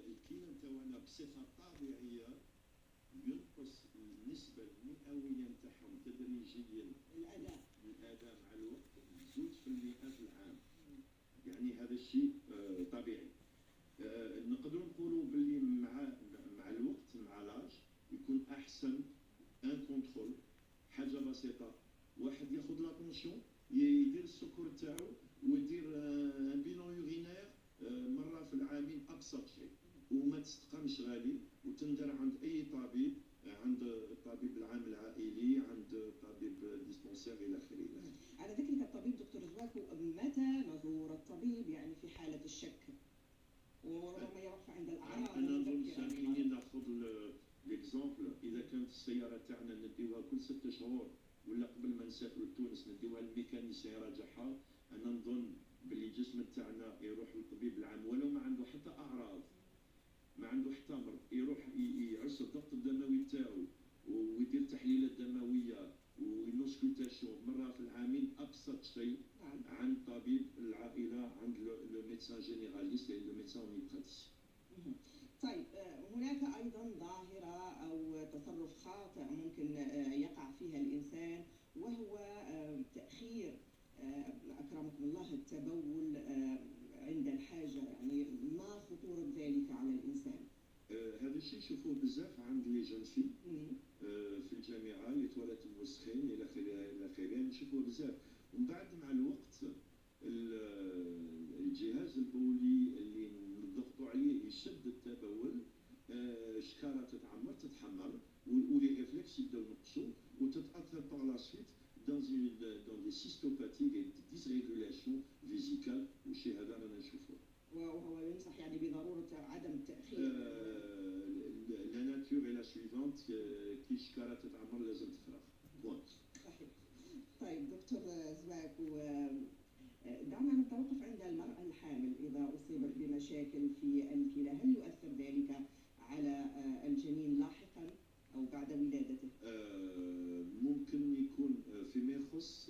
الكلى تاعنا بصفه طبيعيه ينقص النسبه المئويه نتاعهم تدريجيا الاداء مع الوقت 2% في العام. يعني هذا الشيء طبيعي. نقدروا نقولوا باللي مع الوقت مع لاج يكون احسن ان كونترول. حاجه بسيطه، واحد ياخذ لاتونسيون يدير السكر تاعو ويدير ان بيلون يورينير مره في العامين ابسط شيء، وما تستقامش غالي، وتندر عند اي طبيب، عند الطبيب العام العائلي، عند طبيب ديسبونسير الى اخره. على ذكرك الطبيب دكتور زواكو، متى نزور الطبيب يعني في حاله الشك وربما يوقف عند الاعراض؟ انا نظن سامحيني ناخذ ليكزومبل، اذا كانت السياره تاعنا نديوها كل 6 شهور ولا قبل ما نسافروا لتونس نديوها الميكانيسيان يراجعها، انا نظن باللي الجسم تاعنا يروح للطبيب العام ولو ما عنده حتى اعراض، ما عنده حتى مرض، يروح يعس الضغط الدموي تاعو ويدير تحليلات دمويه ونوسكوتاسيون مره في العامين ابسط شيء عند طبيب العائله، عند لو ميدسان جينيراليست لو ميدسان اونيبراتيسيان. طيب، هناك ايضا ظاهره او تصرف خاطئ ممكن يقع فيها الانسان، وهو تاخير اكرمكم الله التبول عند الحاجه. يعني ما خطوره ذلك على الانسان؟ هذا الشيء نشوفوه بزاف عند لي جون في في الجامعه، يتولد موسخين الى اخره الى اخره، نشوفوه بزاف. ومن بعد مع الوقت الجهاز البولي اللي نضغطوا عليه يشد التبول، شكاره تتحمر ولي ريفلكس يبداو ينقصوا وتتاثر باغ لا سويت دون دي سيستوباتي دي ديسريغولاسيون فيزيكال، والشيء هذا رانا نشوفوه. وهو ينصح يعني بضروره عدم التاخير. لا ناتور اي لا سويفونت، كي شكاره تتعمر لازم تفرغ. صحيح. طيب دكتور زواكو، دعنا نتوقف عند المرأة الحامل إذا أصيبت بمشاكل في الكلى، هل يؤثر ذلك على الجنين لاحقا أو بعد ولادته؟ ممكن يكون فيما يخص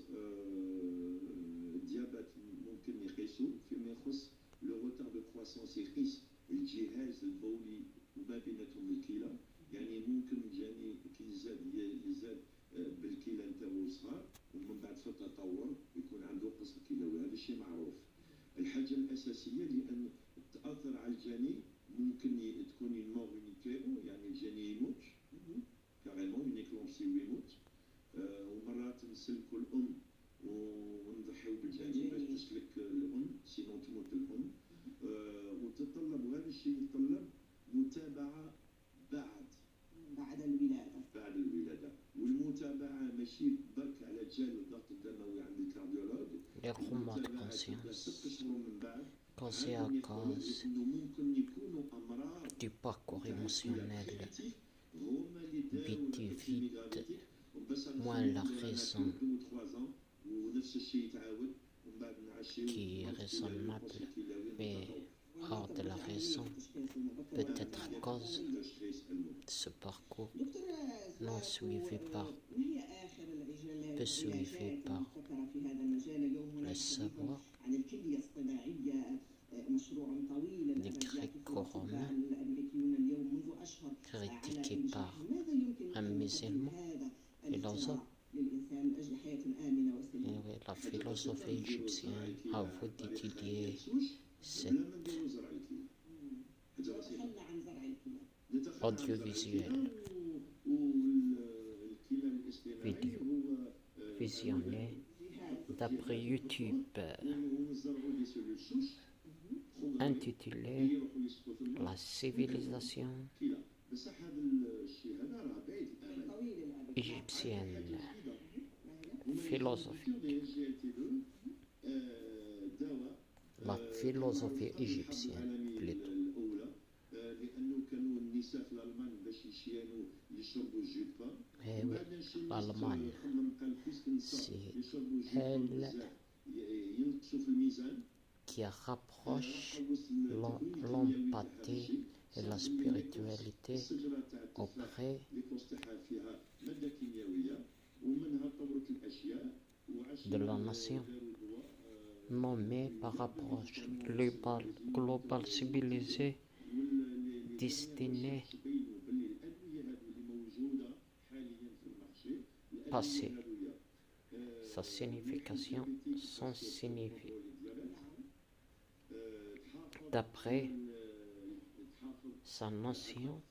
الديابات ممكن يقيسوا، فيما يخص لو روتار دو كرواسونس يقيس الجهاز البولي وما بيناتهم الكلى. يعني ممكن الجنين كي يزاد بالكلى نتاعو صغار ومن بعد في التطور يكون عنده قصر كلوي، هذا الشيء معروف. الحاجه الاساسيه لان تاثر على الجنين ممكن تكون المور يونيكيرو، يعني الجنين يموت كاريمون يونيكلونسي ويموت، ومرات نسلكوا الام ونضحيو بالجنين باش تسلك الام سينو تموت الام. وتتطلب، وهذا الشيء يتطلب متابعه بعد الولاده. والمتابعه ماشي برك على جال الضغط الدموي عند الكارديولوج، les remots de conscience, 6 شهور من بعد quand c'est à cause ممكن يكونوا امراض du parcours émotionnel vite et vite, moins la raison qui est raisonnable, mais hors de la raison peut être cause de ce parcours non suivi par le savoir des Grecs-romains critiqués par un musulman philosophe. Et la philosophie égyptienne a voulu d'étudier cet audiovisuel vidéo visionné d'après YouTube intitulé La civilisation égyptienne philosophique. La philosophie égyptienne plutôt. Eh oui, l'Allemagne, c'est elle qui rapproche l'empathie et la spiritualité auprès de la nation, nommée par approche globale civilisée destiné passé. Sa signification sont signifiées d'après sa notion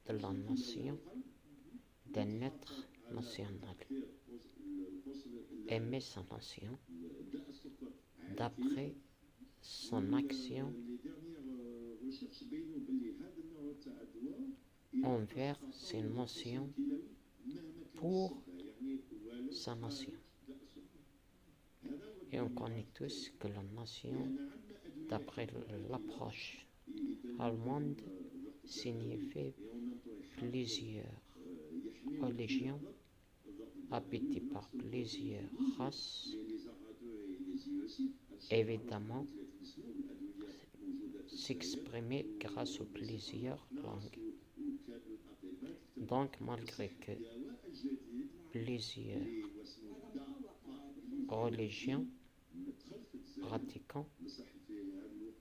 de la nation d'un être national. Aimer sa nation d'après son action envers ses notions pour sa nation. Et on connaît tous que la nation, d'après l'approche allemande, signifie plusieurs religions habitées par plusieurs races, évidemment s'exprimer grâce aux plusieurs langues. Donc, malgré que plusieurs religions pratiquant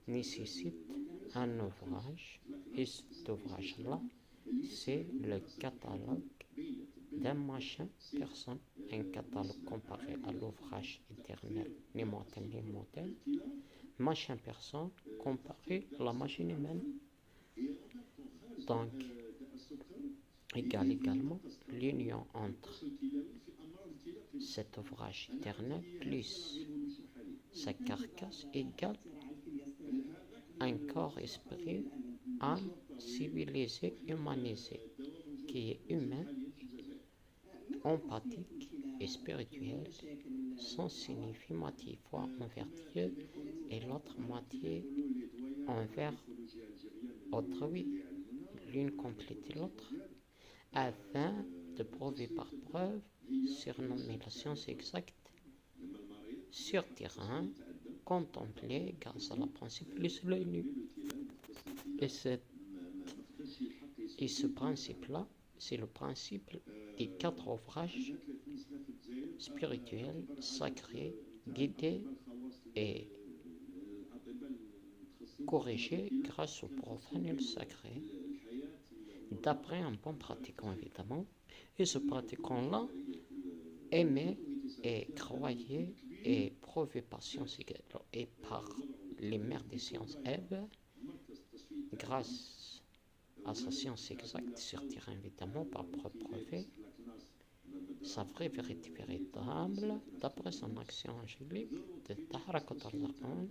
nécessitent un ouvrage, et cet ouvrage-là, c'est le catalogue d'un machin personne, un catalogue comparé à l'ouvrage éternel, ni mortel ni mortel, machin personne comparé à la machine humaine. Donc, également l'union entre cet ouvrage éternel plus sa carcasse égale un corps-esprit, âme civilisé, humanisé, qui est humain, empathique et spirituel, son signifie moitié foi envers Dieu et l'autre moitié envers autrui. L'une complète l'autre, afin de prouver par preuve, surnommer la science exacte, sur terrain, contemplé grâce à la principe plus l'œil nu. Et ce principe-là, c'est le principe des 4 ouvrages spirituels, sacrés, guidés et corrigés grâce au profane et le sacré, d'après un bon pratiquant évidemment. Et ce pratiquant-là aimait et croyait et prouvé par science et par les mères des sciences Ève, grâce à sa science exacte sur terrain évidemment par preuve prouvée, sa vraie vérité véritable d'après son action angélique de Tahrakat al-Rahman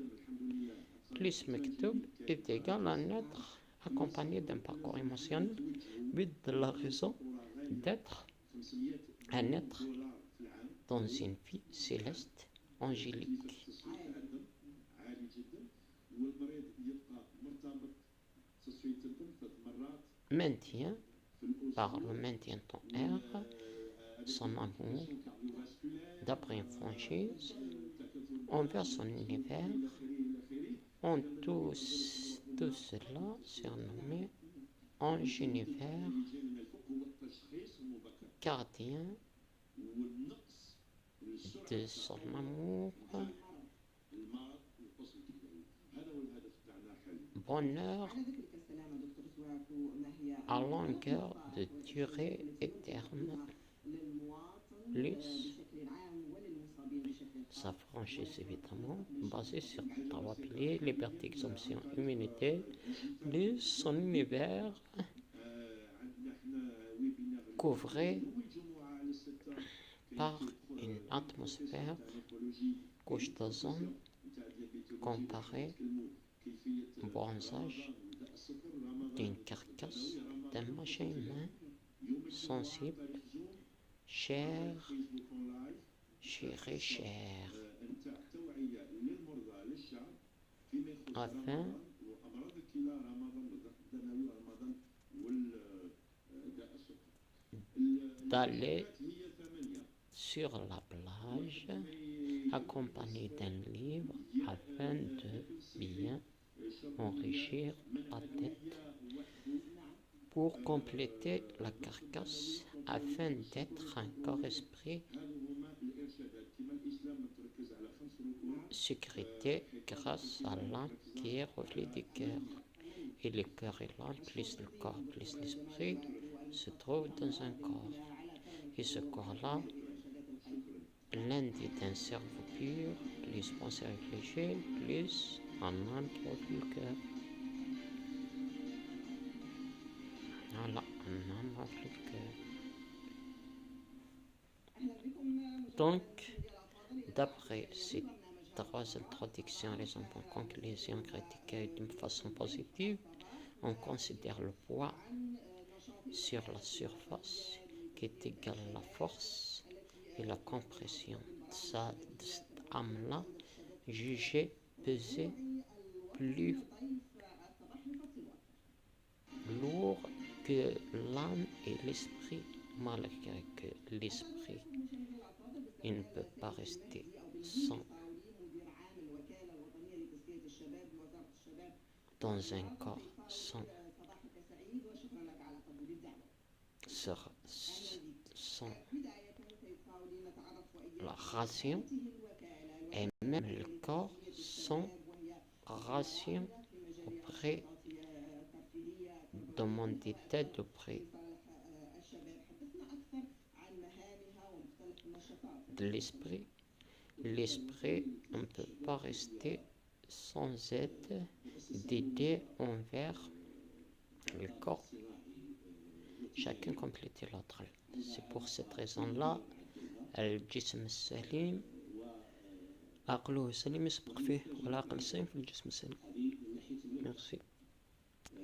plus Mektoub est égal à un être accompagné d'un parcours émotionnel vide de la raison d'être, un être dans une vie céleste angélique. Maintient par le maintien temps R son amour d'après une franchise envers son univers, en tout cela surnommé ange univers, gardien de son amour, bonheur à longueur de durée éternelle, plus sa franchise évidemment, basée sur 3 piliers, liberté, exemption, immunité, plus son univers couvré par une atmosphère couche d'ozone comparée au bronzage d'une carcasse d'un machin humain sensible, cher et cher, afin d'aller sur la plage accompagné d'un livre afin de bien enrichir la tête pour compléter la carcasse afin d'être un corps-esprit sécurité grâce à l'âme qui est reflet du cœur et le cœur et l'âme, plus le corps, plus l'esprit, se trouvent dans un corps. Et ce corps-là, l'un est un cerveau pur, plus pensée réfléchie, plus un âme qui occupe le cœur. Voilà, un âme occupe le cœur. Donc, d'après ces trois introductions, les en conclusion critiquées d'une façon positive, on considère le poids sur la surface qui est égal à la force et la compression de cette âme-là, jugée peser plus lourd que l'âme et l'esprit, malgré que l'esprit il ne peut pas rester sans dans un corps sans la ration, et même le corps sans ration auprès de mon état auprès de l'esprit. L'esprit ne peut pas rester sans être d'idée envers le corps. Chacun complète l'autre. C'est pour cette raison-là, الجسم السليم عقله سليم يسبق فيه والعقل السليم في الجسم السليم. Merci.